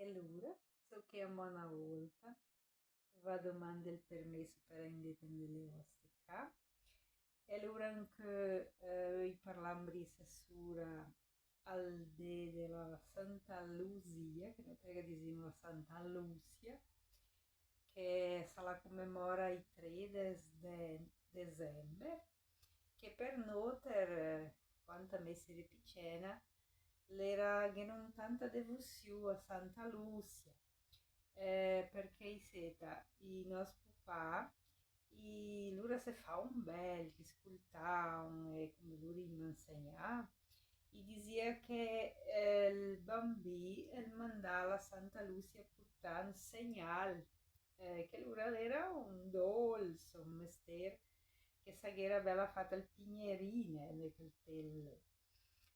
E allora, so che a una volta va domanda il permesso per andare nelle vostre qua. E allora anche parliamo di sessura al de della Santa Lucia, che noi diciamo la Santa Lucia, che se la commemora il 3 de dicembre, che per noi, quanto a me si ripicena, l'era che non tanta devozione a Santa Lucia, perché seta, i nostri papà, loro se fa un bel, che ascoltavano e come loro mi insegnavano, gli diceva che il bambino mandava a Santa Lucia portare un segnale, che loro era un dolce, un mestiere che era bella fatta il pignerine, le coltelle.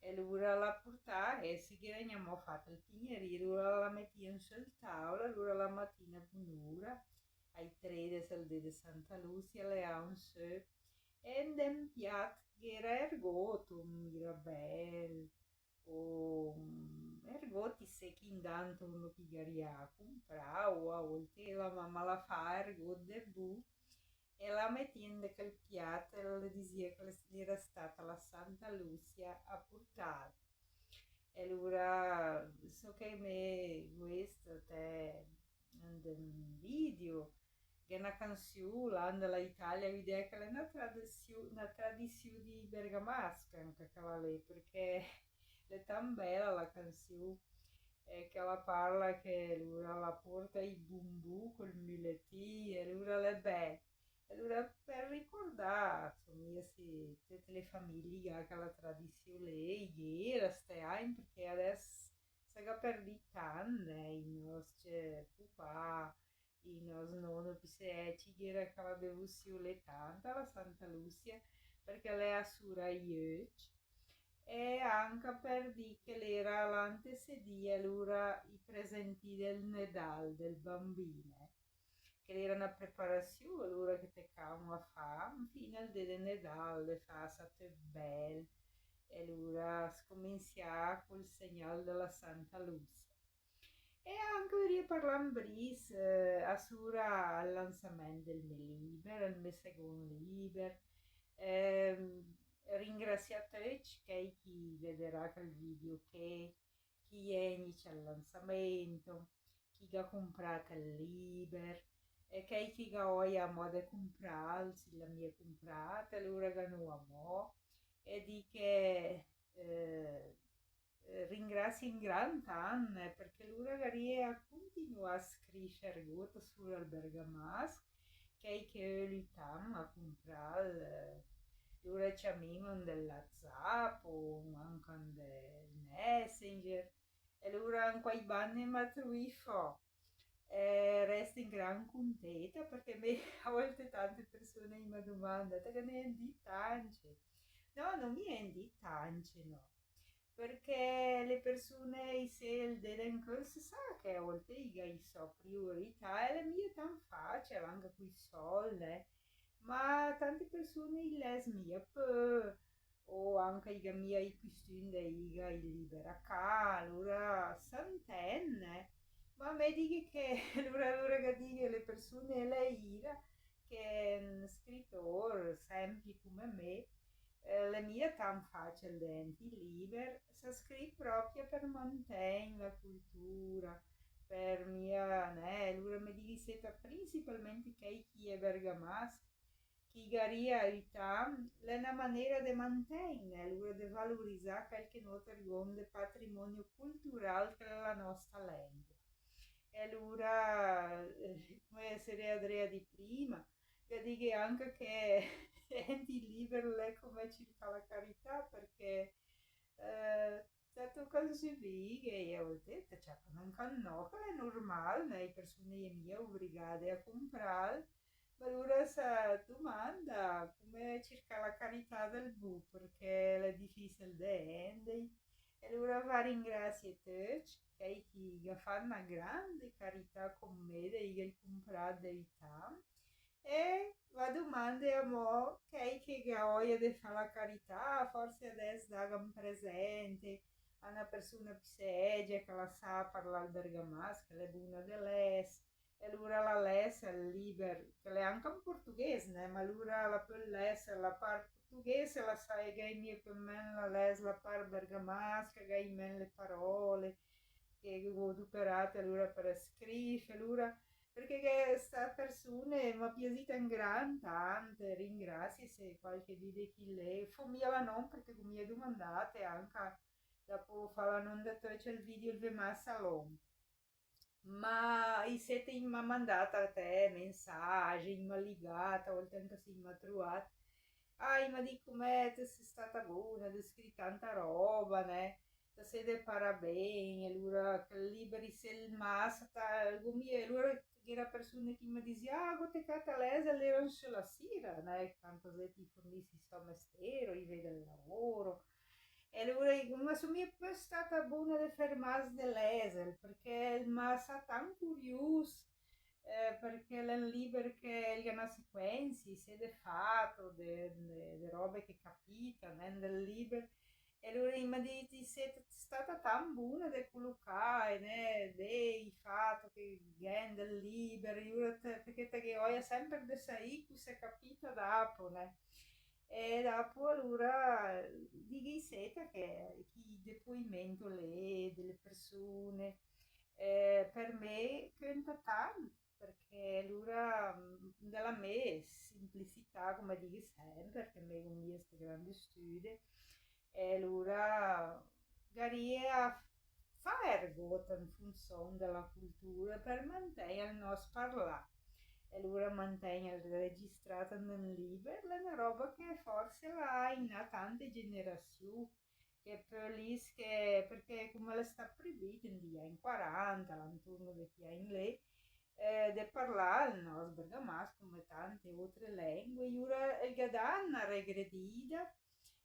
E lui la portava e si chiama fatta il pignerino, lui la metteva sul tavolo, lui la mattina buon'ora, ai 3 del di Santa Lucia, le ha un su, e un piatto che era ergoto, mirabel, o ergoti secchi intanto uno pigaria comprava, a volte la mamma la fa ergot de bu, e la mettendo quel piatto e le diceva che era stata la Santa Lucia a portare. E allora so che me questo è un video, che è una canzone della Italia, vede che è una tradizione di bergamasca anche quella lì, perché è tan bella la canzone, che la parla che lui la porta i bumbu col muletti e lui è bella. Allora, per ricordare, insomma, sì, tutte le famiglie che la tradizione era, stiamo, perché adesso si è perduto tanto, i nostri papà, i nostri nonni, che era che la devozione tanta alla Santa Lucia, perché lei assura io, e anche per dire che era l'antecedia, allora i presenti del Nadal del bambino, che era una preparazione, allora che toccavamo a fare, fino al del Nadal, le fa state belle, e allora scominciava col segnale della Santa Lucia. E anche riparlam bris assura al lanzamento del mio libro, il mio secondo libro. Ringrazio a tutti che chi vedrà quel video, che chi è inizia al lanzamento, chi ha comprato il libro, e che chi ha ora a modo comprare, se la mia comprata, allora che non a mo', e di che ringrazio in gran tanto perché loro a continua a scrivere tutto sul bergamasco che aiutiamo a comprare loro ci amiamo della Zap o anche del Messenger e loro anche i banni ma truffo resto in gran contenta perché a volte tante persone mi domandano che ne è di tanti. No, non mi è di tanti, no, perché le persone se il delinquere sa che a volte i so priorità e le mie tan facile anche qui soldi, ma tante persone le mie o anche i miei questioni i libera ca allora santenne ma a me dici che allora che dico le persone le ira che un scrittore semplice come me la mia tan facile denti liber sa scritto proprio per mantenere la cultura per mia né allora mi dici siete principalmente che chi è bergamasco chi garia aiuta è una maniera di mantenere allora di valorizzare qualche nostro grande patrimonio culturale che è la nostra lingua e allora come essere Andrea di prima io dico anche che enti libero è come circa la carità perché certo cosa si vede e ho detto cioè non canno che è normale le persone mie obbligate a comprare ma allora sa domanda come circa la carità del bu perché è difficile da endere e allora va ringrazio te che fanno una grande carità con me di comprare verità e la domanda è mo che ha voglia di fare la carità, forse adesso da un presente una persona più che la sa parlare il bergamasco, che è buona dell'es, e allora la lessa è libera, che è anche in portoghese, né? Ma allora la può lessa, la par portoghese, la sai che mie per me la les, la par bergamasca, che in me le parole, che ho adoperate allora per scrivere, allora perché questa persona mi è piaciuta in gran tante, ringrazio se qualche di chi lei, famiglia non perché mi è domandate anche dopo fare non detto c'è il video il Vema Salon, ma i siete in mi ha mandato a te messaggi, in mi ha ligata, oltre anche se mi ha trovato, ah, ma di come sei stata buona, hai scritto tanta roba, ne? Ti siete parabeni, allora che liberi se il massa, allora che era persone che mi diceva, ah, te catalese, le la sera, ne? Tanto se ti fornissi il mistero, i vede il lavoro. E allora, ma su mi è stata buona di fermarsi dell'Esel, perché il massa tan curioso, perché è lì perché gli hanno sequenzi, si è fatto, le robe che capita, nel libro. E allora mi dice, sei stata tan buona di collocare, né, dei fatto che gen del libro, perché te che ho sempre da sai, cosa capita dopo, né? E dopo allora di seta che chi depoimento le delle persone per me conta tanto perché allora della me semplicità come dico sempre che me con questi grandi studi e allora garia fare gota in funzione della cultura per mantenere il nostro parlare e allora mantenere registrata nel libro è una roba che forse la ha in tante generazioni che per lì che perché come le sta proibito in 40 l'anturno di chi è in lei de parlare il nostro bergamasco come tante altre lingue ora il gadanna regredita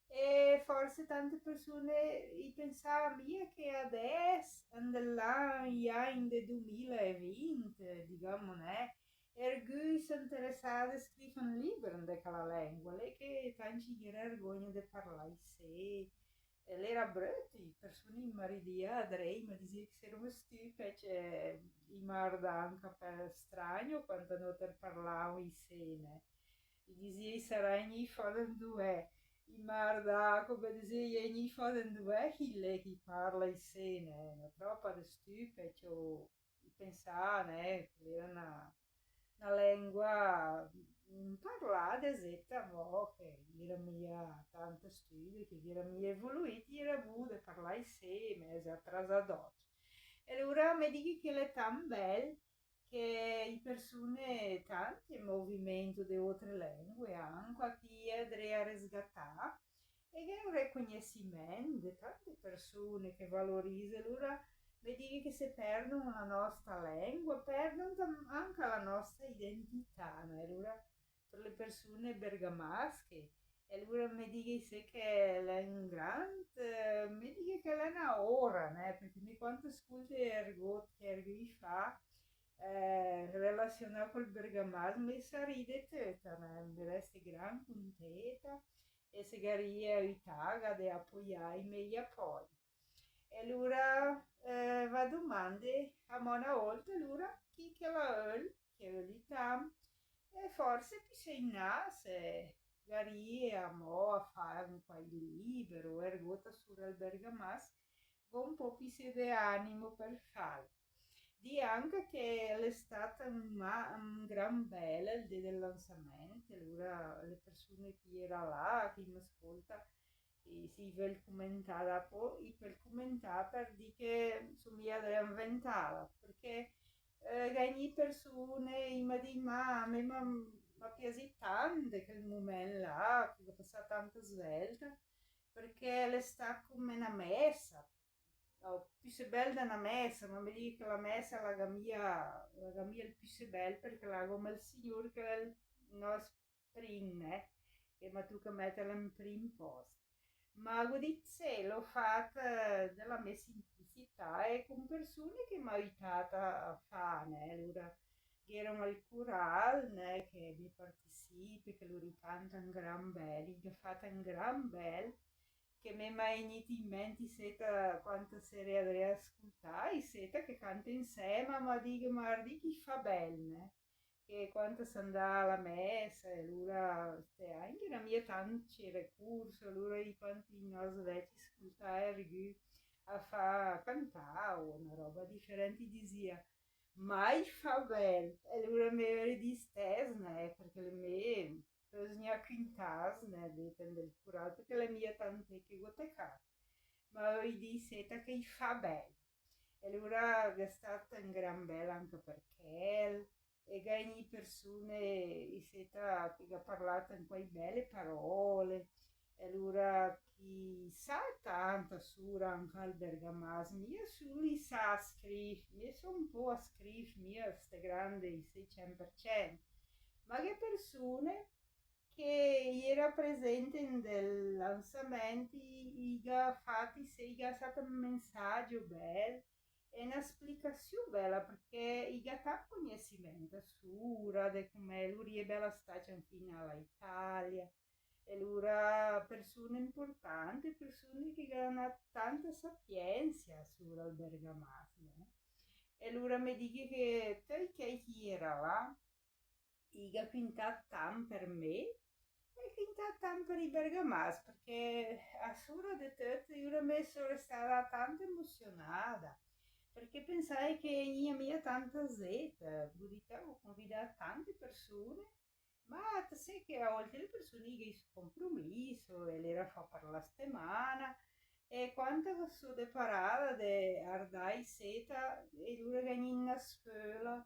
e forse tante persone pensavano che adesso, là, in 2020, diciamo, né, ergus interessati a scrivere un libro in quella lingua, lei che tanti vergogna di parlare sé, e lei era brutta, persone in maridia, Adrei, mi diceva che erano stupide, cioè, i marda anche per strano quando non te parlavo in sé, né. I dizia sarà ogni foto due. I marda, come dizia, ogni foto due, chi parla in sé, né. Una troppa di stupide, cioè, pensare, né, che era una lingua parlada, zetta, mo, che era mia tante studi, che era mia evoluiti, era bude parlare insieme, si atrasato. E allora mi dici che è tan bella che le persone, tanti in movimento di altre lingue, anche chi andrea a riscattare, e che è un riconoscimento di tante persone che valorizzano, allora vedi che se perdono la nostra lingua, perdono anche la nostra identità, no? Allora, per le persone bergamasche, e allora mi dici che è un grande, mi dici che è una ora, né? Perché mi quanto ascolti ergot che erghi fa, relazionato col bergamasco, mi sa ride tutta, né? Mi resti gran contenta e se garia itaga de appoggiare meglio poi. E allora va domande a mona volta, allora chi che la che li tam, e forse più sei nase, gari a mo a fare un po' di libero, ergota sul bergamas, un po' più di animo per fare. Di anche che è stata un gran bella il day del lanzamento, allora le persone che erano là, chi mi ascolta, e si vuole commentare, poi per commentare per dire che insomma io devo inventare, perché ogni persona mi dice ma piace tanto quel momento là, che ho passato tanto svelta, perché le sta come una messa, no, più bella una messa, ma mi dico che la messa la gamia è più bella perché la come il Signore che è il nostro primo, e ma tu che metterla in primo posto. Ma godizze l'ho fatta della mia semplicità e con persone che mi hanno aiutato a fare, allora che erano al curale, né, che mi partecipi, che lo ricanta in gran belli, che fate in gran bel, che mi è mai venuto in mente seta quanta serie avrei ascoltato, seta che canta insieme, ma dico, ma di chi fa bene, che quando si andava alla messa, e allora, anche la mia tanti recursi, allora di quanti nostri vecchi ascoltare a fa cantare una roba differente di sia. Mai fa bene, e allora mi ero distesa, perché le mie bisogna quintasne, deten del curato, perché le mie tante che goteca, ma io di seta che fa bene. E allora è stata un gran bella anche perché e ogni persone seta che ha parlato in quelle belle parole. E allora chi sa tanto sura anche al bergamasco, io solo sa scrivere, io sono un po' a scrivere, mia ste grande 600%, ma che persone che era presente nel lanzamento, iga fatti se iga stato un messaggio bello e una spiegazione bella perché iga ta conhecimento sura di come lui è bella stata fino all'Italia e allora persone importanti, persone che hanno tanta sapienza sulla bergamasca. E allora mi dice che te che era là, iga pintat tam per me e pintat tam per i bergamaschi perché a sura di tutto io mi sono stata tanto emozionata perché pensai che io mia tanta zeta, buditevo convidare tante persone, ma sai che a volte le persone che su compromesso e le era fa per la settimana e quando sono deparata di ardai seta e loro in a scuola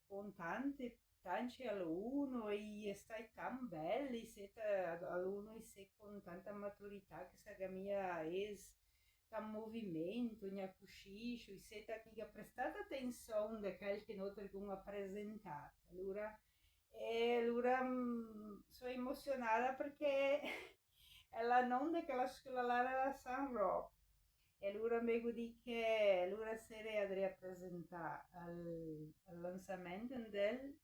con tanti alunni e stai tan belli, siete alunni se con tanta maturità che sa che mia es tan movimento, ne accuscisce, e siete che ha prestato attenzione da quel che noi abbiamo presentato. Allora sono emozionata perché è la nonna che la scuola là San Roque e allora mi dico che allora sera andrei a presentare al lanzamento del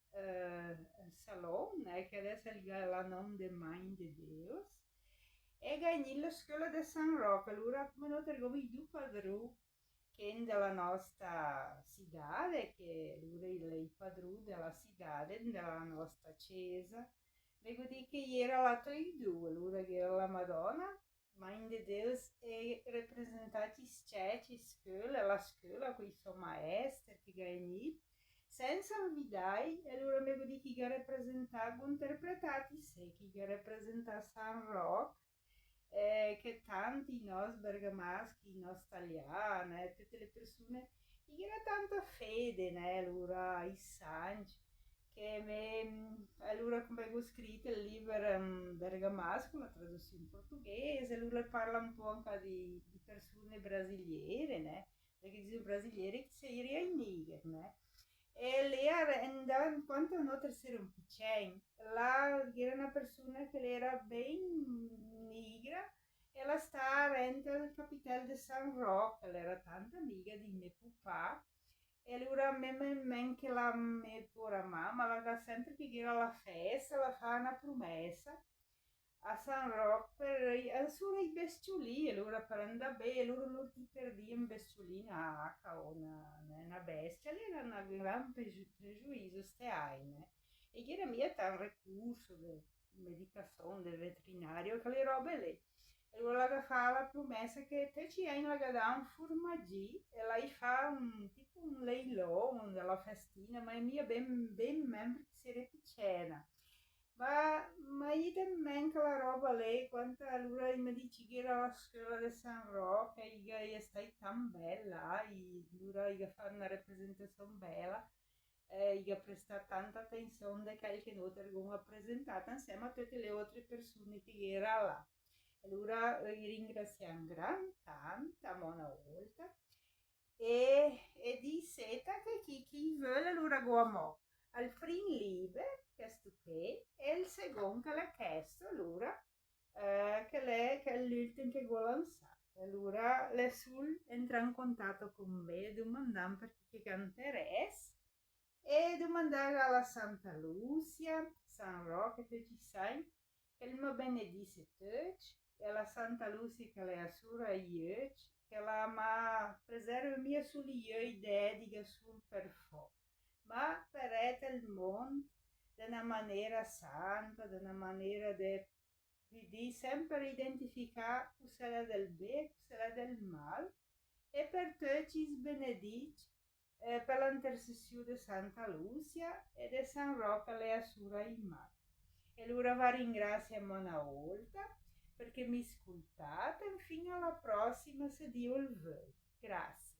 salone, che adesso è la nome di Mind de Deus, e ganyi la scuola di San Roque. Allora come troviamo i due padroni che è della nostra cidade, che allora il padrone della cidade, della nostra chiesa, mi dico che era la i due, allora che era la Madonna, Mãe de Deus e rappresentati ciechi scuola, la scuola con i suoi maestri che ganhei, senza invidai, e allora mi dico che rappresentavo, interpretati se che rappresenta San Roque, che tanti nos bergamaschi, nos italiani, tutte le persone, che era tanta fede, né, allora, i santi, che allora come ho scritto il libro bergamasco, la traduzione in portoghese, allora parla un po' anche di persone brasiliere, né? Perché dice brasiliere che si era in Niger, né? E lei andava quando noi era un piccino, là era una persona che era ben nigra e ela sta rente al capitel de San Roque, ela era tanta amiga di mio papà e allora men che la mia pura mamma la sempre che era la festa, la fa una promessa a San Roque per solo i bestiolini, allora per andare bene, loro ti perdi un bestiolina o una bestia, lì era un gran pregiudizio, ste aine. E che era mia un recurso di medicazione del veterinario, che le robe lì. E allora la fa la promessa che te ci hai la da un formaggio e lei fa tipo un leilão della festina, ma è mia ben membro che si repicena. Ma io também aquela roba lei, quando allora mi dici che era la scuola di San Roque, e stai tan bella, e allora io fa una rappresentazione bella, io presta tanta attenzione a quel che noi abbiamo presentato insieme a tutte le altre persone che erano là. Allora ringraziamo gran tanta una volta e di seta che chi vuole allora guamò al prim liber che stupè e il secondo che l'ha chiesto allora che è l'ultimo che vuole lanciare allora le sul entra in contatto con me domandando per chi canteresse e domandare alla Santa Lucia San Roque che ci sai che il mio benedisse tutti e la Santa Lucia che le assura ieri, che la ma preserva mia sull'io dedica sul perfo, ma per il mondo de una maniera santa, de una maniera di sempre identificar cos'è del bene, cos'è del mal, e per te ci sbenedici per l'intercessione di Santa Lucia e di San Rocca le assura in mare. E allora vi ringrazio una volta perché mi ascoltate e fino alla prossima se Dio il vuole. Grazie.